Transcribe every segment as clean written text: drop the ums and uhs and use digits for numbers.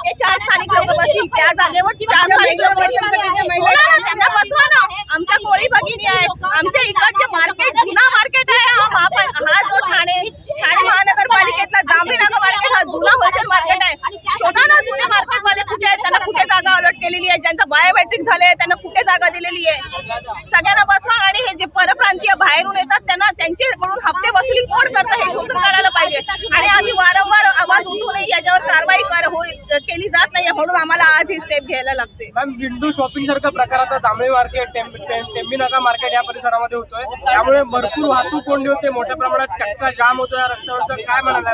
ते 4 स्थानिक लोक बसतील, त्या जागेवर 4 स्थानिक लोक बसतील, त्यांना बसवा ना. आमच्या कोळी भगिनी आहेत, आमच्या इकडचे मार्केट जुना मार्केट आहे. हा जो ठाणे महानगरपालिकेतला जांभीनगर मार्केट हा जुना होलसेल मार्केट आहे. शोधा ना जुने मार्केटवाले कुठे आहेत, त्यांना कुठे जागा अलॉट केलेली आहे, ज्यांचं बायोमेट्रिक झाले त्यांना कुठे जागा दिलेली आहे. सगळ्यांना बसवा. आणि हे जे परप्रांतीय बाहेरून येतात त्यांना त्यांच्याकडून हप्ते वसुली कोण करतं हे शोधून काढायला पाहिजे. आणि आम्ही वारंवार आवाज उठवूनही याच्यावर कारवाई केली जात नाही, म्हणून आम्हाला आज ही स्टेप घ्यायला लागते. मॅम, विंडो शॉपिंग सारखा प्रकार आता जांभळी मार्केट, टेंबीनाका मार्केट या परिसरामध्ये होतोय, त्यामुळे भरपूर वाहतूक कोंडी होते, मोठ्या प्रमाणात चक्का जाम होतो या रस्त्यावर. काय म्हणाला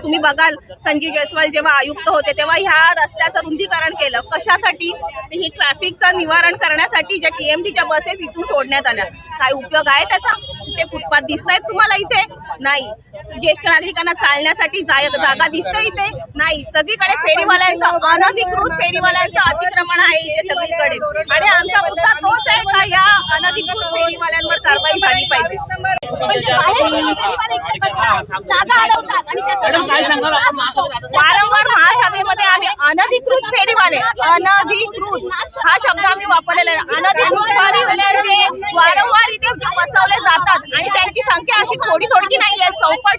तुम्ही बघाल, संजीव जयस्वाल जेव्हा आयुक्त होते तेव्हा ह्या रस्त्याचं रुंदीकरण केलं. कशासाठी? ही ट्रॅफिकचं निवारण करण्यासाठी. ज्या TMTच्या बसेस इथून सोडण्यात आल्या, काय उपयोग आहे त्याचा? कुठे फुटपाथ दिसत आहेत तुम्हाला? इथे नाही. ज्येष्ठ नागरिकांना चालण्यासाठी जागा दिसते इथे नाही. सगळीकडे फेरीवाल्यांचं, अनधिकृत फेरीवाल्यांचं अतिक्रमण आहे इथे सगळीकडे. आणि आमचा मुद्दा तोच आहे का या अनधिकृत फेरीवाल्यांवर कारवाई झाली पाहिजे. वारंवार महासभेमध्ये आम्ही अनधिकृत फेरीवाले, अनधिकृत हा शब्द आम्ही वापरलेला आहे. अनधिकृत फेरीवाल्यांचे वारंवार इथे बसवले जातात आणि त्यांची संख्या अशी थोडी नाही आहे, चौपट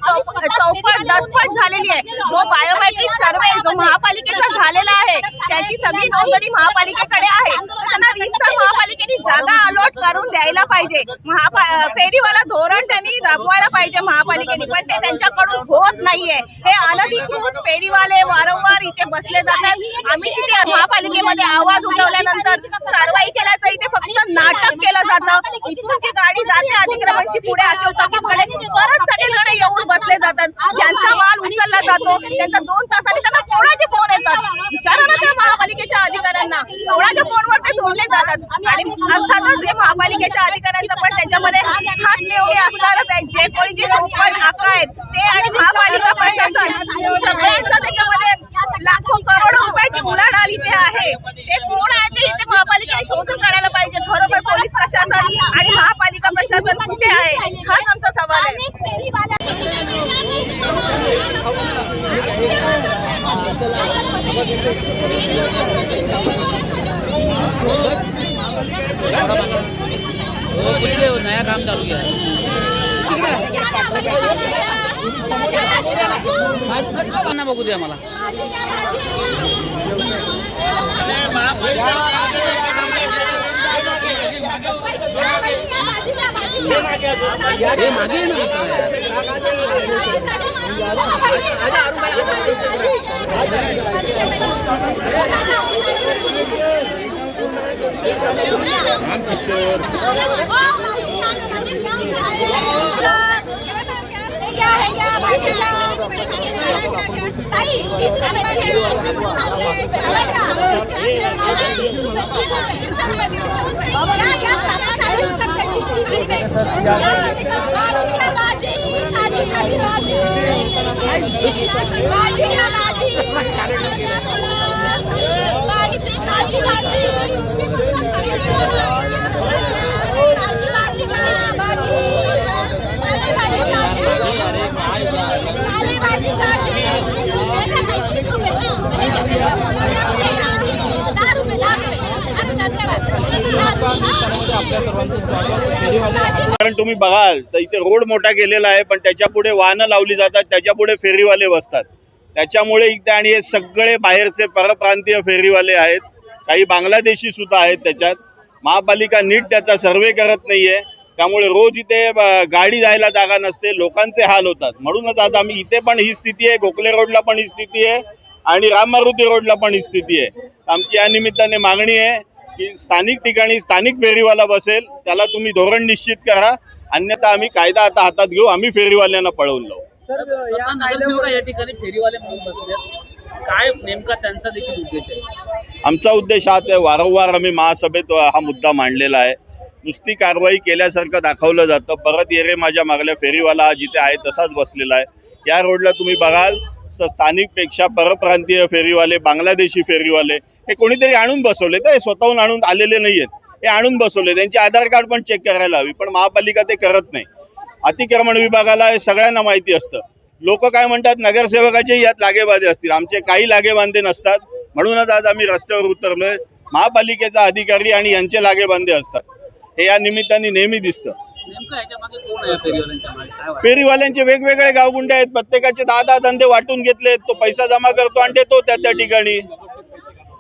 दसपट झालेली आहे. जो बायोमेट्रिक सर्वे जो महापालिकेचा झालेला आहे त्याची सगळी नोंदणी महापालिकेकडे आहे. त्यांना रितसर महापालिकेने जागा अलॉट करून द्यायला पाहिजे. फेरीवाला धोरण त्यांनी राबवायला पाहिजे महापालिकेने, पण ते त्यांच्याकडून होत नाहीये. हे अनधिकृत फेरीवाले वारंवार इथे बसले जातात. आम्ही तिथे महापालिकेमध्ये आवाज उठवल्यानंतर कारवाई केल्याचं इथे फक्त नाटक केलं जातं. इथूनची गाडी जाते अतिक्रमणची पुढे अशोक टॉकीजकडे, परत सगळेजण येऊन बसले जातात. ज्यांचा माल उचलला जातो त्यांचा 2 तासांनी त्यांना कोणाचे फोन येतात? विचारा ना त्या महापालिकेच्या अधिकाऱ्यांना, कोणाच्या फोनवर ते सोडले जातात. आणि अर्थातच हे महापालिकेच्या अधिकाऱ्यांचं पण त्याच्यामध्ये हात मिळवणे असणारच आहे. जे कोणी जे सरपंच आका आहेत ते आणि महापालिका प्रशासन सगळ्यांचं त्याच्यामध्ये लाखो करोडो रुपयाची उलाढाल इथे आहे. ते कोण आहे ते इथे महापालिकेने शोधून काढायला पाहिजे. खरोखर पोलीस प्रशासन आणि महापालिका प्रशासन कुठे आहे हाच आमचा सवाल आहे. नया काम चालू किया ना, बघू दे आम्हाला. हे मागे ना कारण तुम्ही बघाल तर इथे रोड मोठा केलेला आहे, पण त्याच्या पुढे वाहनं लावली जातात, त्याच्या पुढे फेरीवाले बसतात. त्याच्यामुळे इथे आणि हे सगळे बाहेरचे परप्रांतीय फेरीवाले आहेत, काही बांगलादेशी सुद्धा आहेत त्याच्यात. महापालिका नीट त्याचा सर्वे करत नाहीये, त्यामुळे रोज इथे गाडी जायला जागा नसते, लोकांचे हाल होतात. म्हणूनच आज आम्ही इथे पण ही स्थिती आहे, गोखले रोडला पण ही स्थिती आहे आणि राम मारुती रोडला पण ही स्थिती आहे. आमची या निमित्ताने मागणी आहे की स्थानिक ठिकाणी स्थानिक फेरीवाला बसेल त्याला तुम्ही धोरण निश्चित करा, अन्यथा आम्ही कायदा आता हातात घेऊ, आम्ही फेरीवाल्यांना पळवून लावू. या ठिकाणी फेरीवाले म्हणून बसले, काय नेमका त्यांचा देखील उद्देश आहे? आमचा उद्देश हाच आहे, वारंवार आम्ही महासभेत हा मुद्दा मांडलेला आहे. नुसती कारवाई केल्यासारखं दाखवलं जातं, परत ये रे माझ्या मागल्या फेरीवाला जिथे आहे तसाच बसलेला आहे. या रोडला तुम्ही बघाल स्थानिकपेक्षा परप्रांतीय फेरीवाले, बांगलादेशी फेरीवाले हे कोणीतरी आणून बसवले, तर हे स्वतःहून आणून आलेले नाही आहेत, हे आणून बसवले. त्यांचे आधार कार्ड पण चेक करायला हवी, पण महापालिका ते करत नाही. अतिक्रमण विभागाला हे सगळ्यांना माहिती असतं लोक काय म्हणतात, नगरसेवकाचे यात लागेबांधे असतील. आमचे काही लागेबांधे नसतात, म्हणूनच आज आम्ही रस्त्यावर उतरलोय. महापालिकेचा अधिकारी आणि यांचे लागेबांधे असतात, हे या निमित्ताने नेहमी दिसतं. नेमकं ह्याच्या मागे कोण आहे फेरीवाल्यांच्या मागे? काय वाटतं? फेरीवाल्यांचे वेगवेगळे गावगुंडे आहेत, प्रत्येकाचे 10-10 धंदे वाटून घेतलेत. तो पैसा जमा करतो आणि देतो त्या ठिकाणी.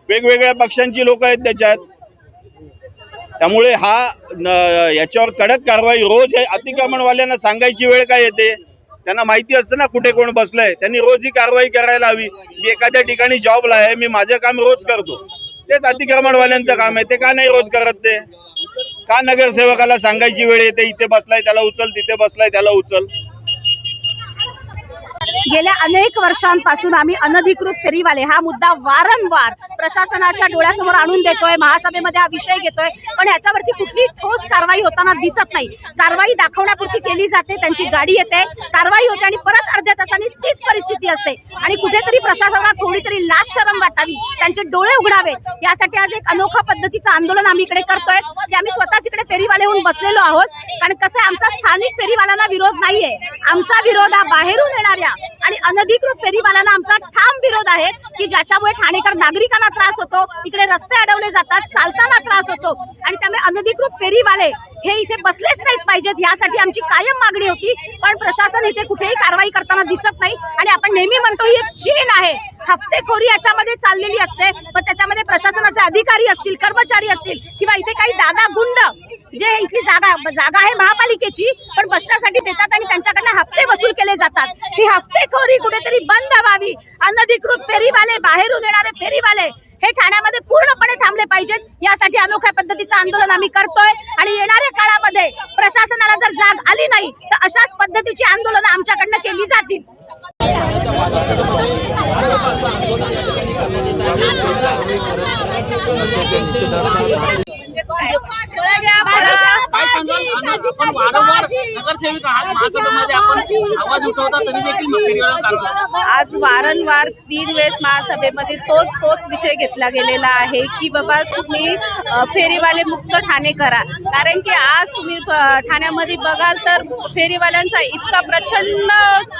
वेगवेगळ्या पक्षांची लोक आहेत त्याच्यात. त्यामुळे याच्यावर कडक कारवाई रोज अतिक्रमणवाल्यांना सांगायची वेळ काय येते? त्यांना माहिती असतं ना कुठे कोण बसलंय. त्यांनी रोज ही कारवाई करायला हवी. मी एखाद्या ठिकाणी जॉबला आहे, मी माझं काम रोज करतो, तेच अतिक्रमणवाल्यांचं काम आहे. ते का नाही रोज करत? ते का नगरसेवकाला सांगायची वेळ येते, इथे बसलाय त्याला उचल, तिथे बसलाय त्याला उचल? गेल्या अनेक वर्षांपासून आम्ही अनधिकृत फेरीवाले हा मुद्दा वारंवार प्रशासनाच्या डोळ्यासमोर आणून देतोय, महासभेमध्ये हा विषय घेतोय, पण ह्याच्यावरती कुठली ठोस कारवाई होताना दिसत नाही. कारवाई दाखवण्यापुरती केली जाते, त्यांची गाडी येते, कारवाई होते आणि परत अर्ध्या तासांनी तीच परिस्थिती असते. आणि कुठेतरी प्रशासनाला थोडी तरी लाज शरम वाटावी, त्यांचे डोळे उघडावे, यासाठी आज एक अनोखा पद्धतीचं आंदोलन आम्ही इकडे करतोय, की आम्ही स्वतःच इकडे फेरीवाले होऊन बसलेलो आहोत. कारण कसं आमचा स्थानिक फेरीवाल्यांना विरोध नाहीये, आमचा विरोध हा बाहेरून येणाऱ्या आणि अनधिकृत फेरीवाल्यांना आमचा ठाम विरोध आहे, की ज्याच्यामुळे ठाणेकर नागरिकांना त्रास होतो, इकडे रस्ते अडवले जातात, चालताना त्रास होतो. आणि त्यामुळे अनधिकृत फेरीवाले हे इथे बसलेच नाहीत पाहिजेत, यासाठी आमची कायम मागणी होती. पण प्रशासन इथे कुठेही कारवाई करताना दिसत नाही. आणि आपण नेहमी म्हणतो ही एक चेन आहे, हफ्तेखोरी याच्यामध्ये चाललेली असते. पण त्याच्यामध्ये प्रशासनाचे अधिकारी असतील, कर्मचारी असतील, किंवा इथे काही दादा गुंड जे इथली जागा आहे महापालिकेची, पण बसण्यासाठी देतात आणि त्यांच्याकडनं हप्ते वसूल केले जातात. ही हफ्तेखोरी कुठेतरी बंद व्हावी. अनधिकृत फेरीवाले, बाहेरून येणारे फेरीवाले हे ठाण्यामध्ये पूर्णपणे थांबले पाहिजेत. यासाठी अनोख्या पद्धतीचं आंदोलन आम्ही करतोय. आणि येणाऱ्या काळामध्ये प्रशासनाला जर जाग आली नाही तर अशाच पद्धतीची आंदोलनं आमच्याकडनं केली जातील. काय सांगाल? आपण वारंवार नगरसेवक आहात, महासभेमध्ये आपण आवाज उठवता तरी देखील फेरीवाल्यांना कारवाई. आज वारंवार 3 वेळेस महासभेमध्ये तोच विषय घेतला गेलेला आहे, की बाबा तुम्ही फेरीवाले मुक्त ठाणे करा. कारण की आज तुम्ही ठाण्यामध्ये बघाल तर फेरीवाल्यांचा इतका प्रचंड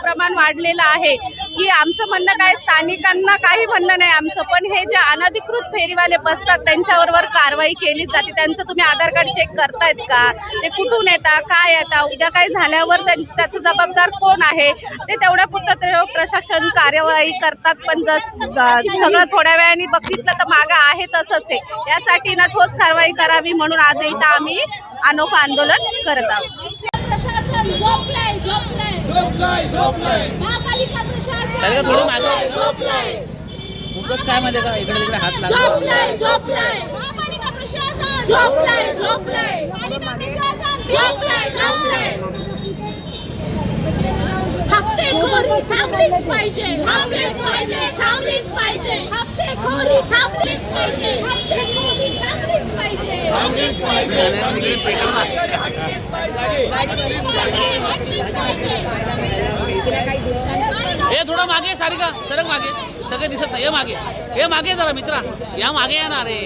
प्रमाण वाढलेलं आहे, की आमचं म्हणणं काय, स्थानिकांना काही म्हणणं नाही आमचं, पण हे जे अनधिकृत फेरीवाले बसतात त्यांच्यावर कारवाई केली जाते. त्यांचं तुम्ही आधार कार्ड चेक करतायत का? ते कुठून येतात, काय येतात, उद्या काही झाल्यावर त्याचं जबाबदार कोण आहे? ते तेवढ्यापुरतं प्रशासन कार्यवाही करतात, पण सगळं थोड्या वेळाने बघितलं तर मागं आहे तसंच आहे. यासाठी ना ठोस कारवाई करावी म्हणून आज इथं आम्ही अनोखं आंदोलन करत आहोत. प्रशासन झोपलंय, महापालिका प्रशासन थोडं मागे झोपलंय, उगाच काय माहिती का, इकडे तिकडे हात लागला. महापालिका प्रशासन झोपलंय, पालिका प्रशासन झोपलंय. हफ्तेखोरी थांबलीच पाहिजे, हफ्तेखोरी थांबलीच हे थोडं मागे सारिका, सरक मागे, सगळे दिसत नाही. हे मागे जरा मित्रा, या मागे या ना रे.